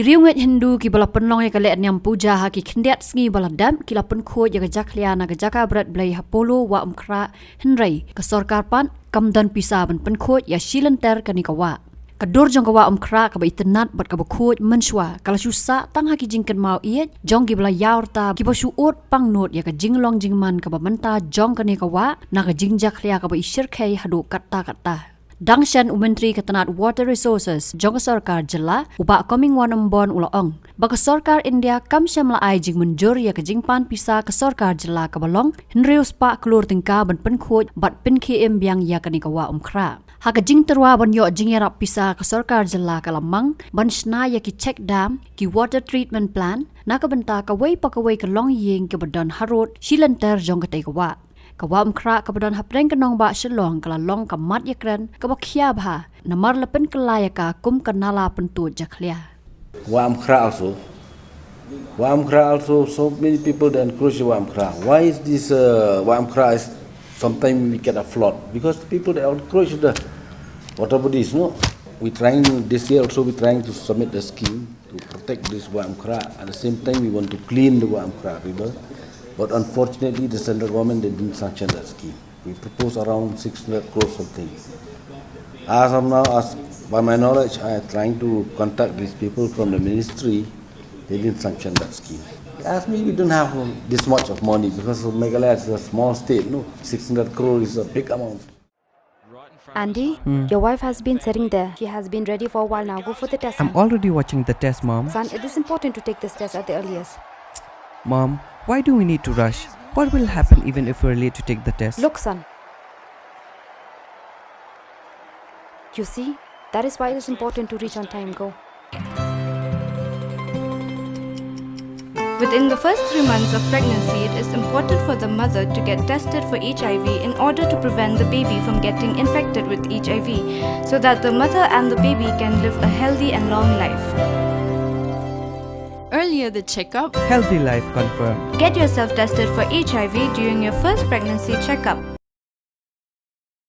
Kyrwoh Hindu ki bala penlong ya kale nyam puja ha ki khendiat sngi bala dam ki la pynkhuid ya jakhlia na jaka bret blei hapolo Wah Umkhrah henrei ke Sorkar pan kamdan pisa ban pynkhuid ya Shillong Mail kani kawa kadur jong Wah Umkhrah ka ba itenat bat ka ba khuid menshwa kala susa tang ha ki jingkan mau iet jong ki bala yaurta ki ba suot pang not ya ka jinglong jingman ka ba menta jong kani kawa na ka jing jakhlia ka ba ishir khai hadu kata Dangshan Menteri Ketenat Water Resources Jong Sorkar jela uba coming one bon ulaong. Baka Sorkar India kam syamla ai jing menjur ya ke jingpan pisa ke Sorkar jela ke balong henrius pa kelur tingka ban pynkhuid bat pynkhuid biang ya kani ka Wah Umkhrah. Ha ke jing terwa ban yo jing yarap pisa ke Sorkar jela ke lamang ban sna ya ki check dam ki water treatment plant na ka benta ka wei pa ka wei ke long ying ke badan harut Shillong Mail jong ka Kyrwoh. Wah Umkhrah kebadan hapreng kenong ba Shillong kala long ka mat yakran ka bakhia bha namar lepen kelaya ka kum kanala pentu jakhlia. Wah Umkhrah also so many people that encourage Wah Umkhrah. Why is this Wah Umkhrah is sometimes we get a flood? Because people that encourage the water bodies, no? We trying this year also we trying to submit the scheme to protect this Wah Umkhrah. At the same time we want to clean the Wah Umkhrah river. But unfortunately, the central government didn't sanction that scheme. We proposed around 600 crores something. As of now, by my knowledge, I am trying to contact these people from the ministry. They didn't sanction that scheme. As me, we don't have this much of money because Meghalaya is a small state. No, 600 crores is a big amount. Andy, your wife has been sitting there. She has been ready for a while now. Go for the test. I'm already watching the test, Mom. Son, it is important to take this test at the earliest. Mom, why do we need to rush? What will happen even if we're late to take the test? Look, son. You see, that is why it is important to reach on time. Go. Within the first 3 months of pregnancy, it is important for the mother to get tested for HIV in order to prevent the baby from getting infected with HIV, so that the mother and the baby can live a healthy and long life. Earlier the checkup. Healthy life confirmed. Get yourself tested for HIV during your first pregnancy checkup.